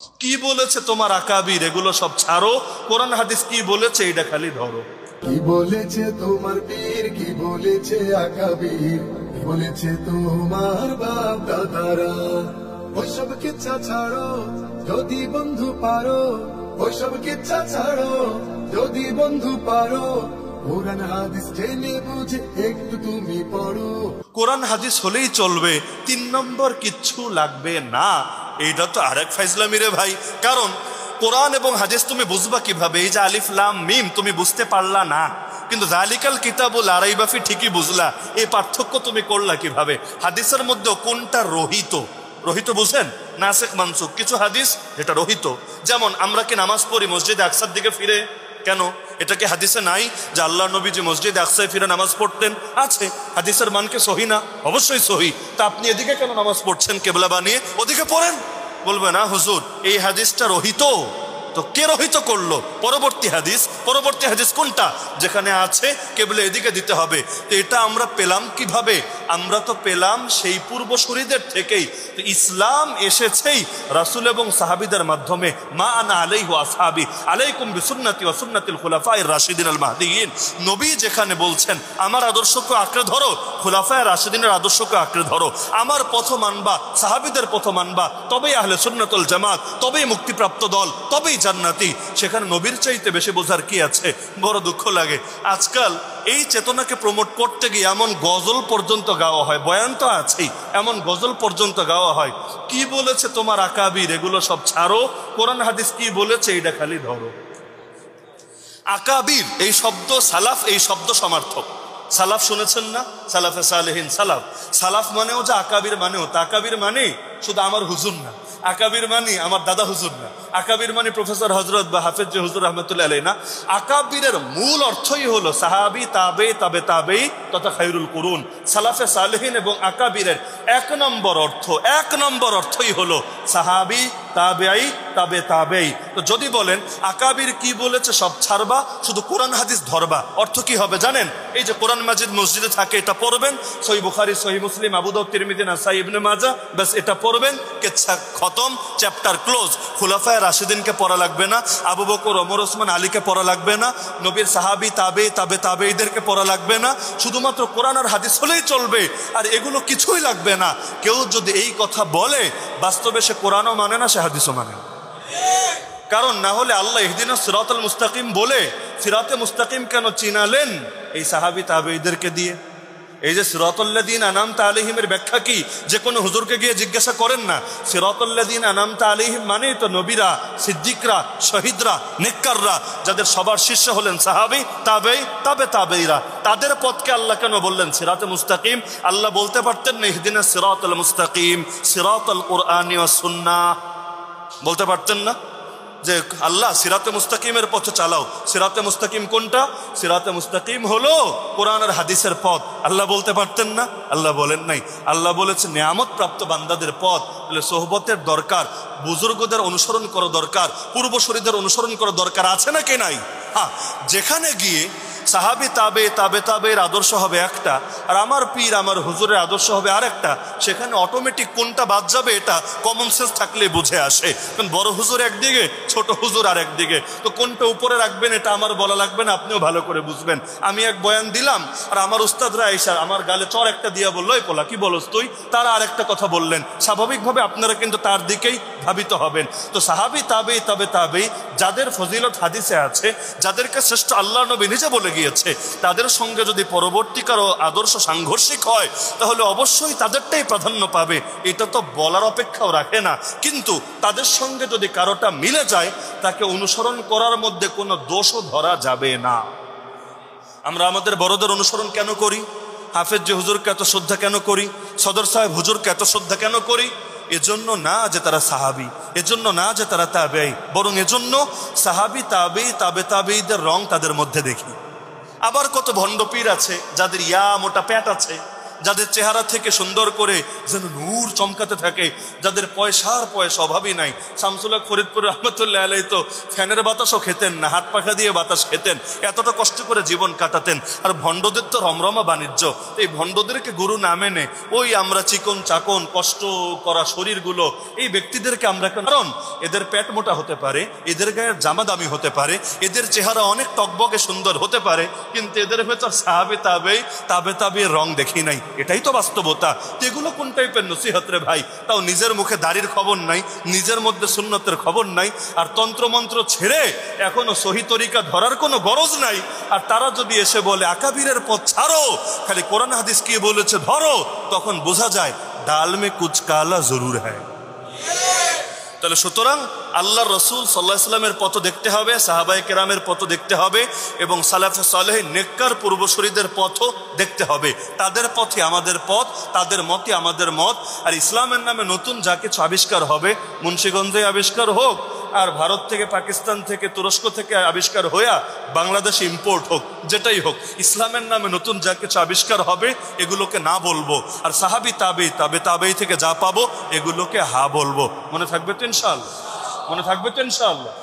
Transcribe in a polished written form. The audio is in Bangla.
কি বলেছে তোমার আকাবির, এগুলো সব ছাড়ো, কোরআন হাদিস কি বলেছে এটা খালি ধরো। কি বলেছে তোমার পীর, কি বলেছে আকাবির, কি বলেছে তোমার বাপ দাদারা। ওইসব কিচ্ছা ছাড়ো যদি বন্ধু পারো, ওইসব কিচ্ছা ছাড়ো যদি বন্ধু পারো। কোরআন হাদিস জেনে বুঝে একটু তুমি পড়ো। কোরআন হাদিস হলেই চলবে, 3 নম্বর কিচ্ছু লাগবে না। এইটা তো আরেক ফাইজলামি রে ভাই। কারণ কোরআন এবং হাদিস তুমি বুঝবা কিভাবে? এই যে আলিফ লাম মিম তুমি বুঝতে পারলা না, কিন্তু জালিকাল কিতাবুল লা রাইবা ফি ঠিকই বুঝলা। এই পার্থক্য তুমি করলা কিভাবে? হাদিসের মধ্যে কোনটা রহিত, রহিত বুঝেন, নাসিখ মানসুখ কিছু হাদিস যেটা রহিত। যেমন আমরা কি নামাজ পড়ি মসজিদে আকসার দিকে ফিরে, কেন? এটা কি হাদিসে নাই যে আল্লাহ নবী যে মসজিদে আকসায় ফিরে নামাজ পড়তেন? আছে। হাদিসের মান কি সহি না? অবশ্যই সহি। তা আপনি এদিকে কেন নামাজ পড়ছেন কেবলা বানিয়ে? ওদিকে পড়েন। বলবে না হুজুর এই হাদিসটা রহিত। তো কে রহিত করলো? পরবর্তী হাদিস। পরবর্তী হাদিস কোনটা? যেখানে আছে কেবলা এদিকে দিতে হবে। তো এটা আমরা পেলাম কিভাবে? আমরা তো পেলাম সেই পূর্বসূরীদের থেকেই। তো ইসলাম এসেছেই রাসূল এবং সাহাবীদের মাধ্যমে। মা আনা আলাইহি ওয়া আসহাবি আলাইকুম বিসুন্নতি ওয়া সুন্নাতিল খুলাফায়ে রাশিদিন আল মাহদিয়িন। নবী যেখানে বলছেন আমার আদর্শকে আঁকড়ে ধরো, খুলাফায়ে রাশিদিনের আদর্শকে আঁকড়ে ধরো, আমার পথ মানবা, সাহাবীদের পথ মানবা, তবেই আহলে সুন্নাত ওয়াল জামাত, তবেই মুক্তিপ্রাপ্ত দল, তবেই জান্নাতি। সেখানে নবীর চাইতে বেশি বোঝার কি আছে? বড় দুঃখ লাগে আজকাল এই চেতনাকে প্রমোট করতে গিয়ে এমন গজল পর্যন্ত গাওয়া হয়। বয়ান তো আছেই, এমন গজল পর্যন্ত গাওয়া হয়। কি বলেছে তোমার আকাবির, এগুলো সব ছাড়ো, কোরআন হাদিস কি বলেছে এটা খালি ধরো। আকাবির এই শব্দ, সালাফ এই শব্দ সমার্থক। সালাফ শুনেছেন না? সালাফে সালেহিন। সালাফ, সালাফ মানেও যে আকাবির মানেও তা। আকাবির মানে শুধু আমার হুজুর না, আকাবির মানে আমার দাদা হুজুর না, আকাবির মানে প্রফেসর হজরত বা হাফেজ হুজুর রহমতুল্লাহ আলাইহি না। আকাবিরের মূল অর্থই হলো সাহাবি, তাবে, তাবে তাবেই তথা খায়রুল কুরুন। সালাফে সালেহিন এবং আকাবিরের এক নম্বর অর্থই হলো সাহাবি, তাবেঈ, তাবে তাবেই। তো যদি বলেন আকাবির কি বলেছে সব ছাড়বা, শুধু কোরআন হাদিস ধরবা, অর্থ কি হবে জানেন? এই যে কোরআন মাজিদ মসজিদে থাকে এটা পড়বেন, সহিহ বুখারী, সহিহ মুসলিম, আবু দাউদ, তিরমিজি, নাসাই, ইবনে মাজাহ, বাস এটা পড়বেন, কেচ্ছা খতম, চ্যাপ্টার ক্লোজ। খুলাফায়ে রাশিদিনকে পড়া লাগবে না, আবু বকর, ওমর, ওসমান, আলীকে পড়া লাগবে না, নবীর সাহাবি, তাবে, তাবে তাবেঈদেরকে পড়া লাগবে না, শুধুমাত্র কোরআন আর হাদিস হলেই চলবে, আর এগুলো কিছুই লাগবে না। কেউ যদি এই কথা বলে বাস্তবে সে কোরআনও মানে না, সে হাদিসও মানে না। কারণ না হলে আল্লাহ ইহদিনাস সিরাতাল মুস্তাকিম বলে সিরাতে মুস্তাকিম কেন চিনালেন? এই সাহাবি তাবেঈদেরকে দিয়ে। এই যে সিরাতাল্লাযীনা আনআমতা আলাইহিমের ব্যাখ্যা কি যে কোনো হুজুরকে গিয়ে জিজ্ঞাসা করেন না। সিরাতাল্লাযীনা আনআমতা আলাইহিম মানে তো নবীরা, সিদ্দিকরা, শহীদরা, নেককাররা, যাদের সবার শীর্ষে হলেন সাহাবি, তাবেঈ, তাবে তাবেঈরা। তাদের পথকে আল্লাহ কেন বললেন সিরাতে মুস্তাকিম? আল্লাহ বলতে পারতেন না ইহদিনাস সিরাতাল মুস্তাকিম, সিরাতাল কুরআনি ওয়াস সুন্নাহ, বলতে পারতেন না যে আল্লাহ সিরাতে মুস্তাকিমের পথে চালাও? সিরাতে মুস্তাকিম কোনটা? সিরাতে মুস্তাকিম হলো কোরআন আর হাদিসের পথ। আল্লাহ বলতে পারতেন না? আল্লাহ বলেন নাই। আল্লাহ বলেছে নেয়ামত প্রাপ্ত বান্দাদের পথ। বলে সোহবতের দরকার, বুজুর্গদের অনুসরণ করা দরকার, পূর্বসূরীদের অনুসরণ করা দরকার, আছে নাকি নাই? হ্যাঁ, যেখানে গিয়ে সাহাবি, তাবে, তাবে তাবের আদর্শ হবে একটা, আর আমার পীর, আমার হুজুরের আদর্শ হবে আরেকটা, সেখানে অটোমেটিক কোনটা বাদ যাবে এটা কমন সেন্স থাকলে বুঝে আসে। কারণ বড় হুজুর একদিকে, ছোট হুজুর আর একদিকে, তো কোনটা উপরে রাখবেন এটা আমার বলা লাগবে না, আপনিও ভালো করে বুঝবেন। আমি এক বয়ান দিলাম আর আমার উস্তাদরা এসে আমার গালে চর একটা দিয়া বললো, এই পোলা কি বলস তুই, তারা আরেকটা কথা বললেন, স্বাভাবিকভাবে আপনারা কিন্তু তার দিকেই ধাবিত হবেন। তো সাহাবি, তাবে, তবে তাবেই, যাদের ফজিলত হাদিসে আছে, যাদেরকে শ্রেষ্ঠ আল্লাহ নবী নিজে বলে গিয়েছে, তাদের সঙ্গে যদি পরবর্তীকার আদর্শ সাংঘর্ষিক হয় তাহলে অবশ্যই তাদেরটাই প্রাধান্য পাবে, এটা তো বলার অপেক্ষাও রাখে না। কিন্তু তাদের সঙ্গে যদি কারোটা মিলে যায় তাকে অনুসরণ করার মধ্যে কোনো দোষও ধরা যাবে না। আমরা আমাদের বড়দের অনুসরণ কেন করি? হাফেজ যে হুজুরকে এত শ্রদ্ধা কেন করি? সদর সাহেব হুজুরকে এত শ্রদ্ধা কেন করি? এজন্য না যে তারা সাহাবি, এজন্য না যে তারা তাবেঈ, বরং এজন্য সাহাবি, তাবেঈ, তাবে তাবেঈদের রং তাদের মধ্যে দেখি। আবার কত ভণ্ড পীর আছে যাদের ইয়া মোটা প্যাট আছে, যাদের চেহারা থেকে সুন্দর করে যেন নূর চমকাতে থাকে, যাদের পয়সার অভাবই নাই। শামসুল হক ফরিদপুর রহমতুল্লাহ আলাইহি তো ফ্যানের বাতাসও খেতেন না, হাত পাখা দিয়ে বাতাস খেতেন, এতটা কষ্ট করে জীবন কাটাতেন। আর ভণ্ডদের তো রমরমা বাণিজ্য। এই ভণ্ডদেরকে গুরু না মেনে ওই আমরা চিকন চাকন কষ্ট করা শরীরগুলো, এই ব্যক্তিদেরকে আমরা, কারণ এদের পেট মোটা হতে পারে, এদের গায়ের জামা দামি হতে পারে, এদের চেহারা অনেক টকবকে সুন্দর হতে পারে, কিন্তু এদের ভেতর সাহাবে তাবে রং দেখি নাই। এটাই তো বাস্তবতা। এগুলো কোন টাইপের নসিহত রে ভাই? তাও নিজের মুখে দাড়ির খবর নাই, নিজের মধ্যে সুন্নতের খবর নাই, আর তন্ত্রমন্ত্র ছেড়ে এখনো সহি তরিকা ধরার কোনো গরজ নাই। আর তারা যদি এসে বলে আকাবিরের পথ ছাড়ো, খালি কোরআন হাদিস কি বলেছে ধরো, তখন বোঝা যায় ডাল মে কুছ কালা জরুর হ্যায়। তাহলে সুতরাং আল্লাহ রসুল সাল্লাল্লাহু আলাইহি ওয়াসাল্লামের পথ দেখতে হবে, সাহাবায়ে কেরামের পথ দেখতে হবে, এবং সালাফে সালেহ নেককার পূর্বসূরীদের পথও দেখতে হবে। তাদের পথে আমাদের পথ, তাদের মতে আমাদের মত। আর ইসলামের নামে নতুন যা কিছু আবিষ্কার হবে, মুন্সিগঞ্জে আবিষ্কার হোক, আর ভারত থেকে, পাকিস্তান থেকে, তুরস্ক থেকে আবিষ্কার হইয়া বাংলাদেশে ইম্পোর্ট হোক, যেটাই হোক, ইসলামের নামে নতুন যা কিছু আবিষ্কার হবে এগুলোকে না বলবো। আর সাহাবি তাবেই থেকে যা পাবো এগুলোকে হা বলবো। মনে থাকবে তো ইনশাআল্লাহ? মনে থাকবে তো ইনশাআল্লাহ?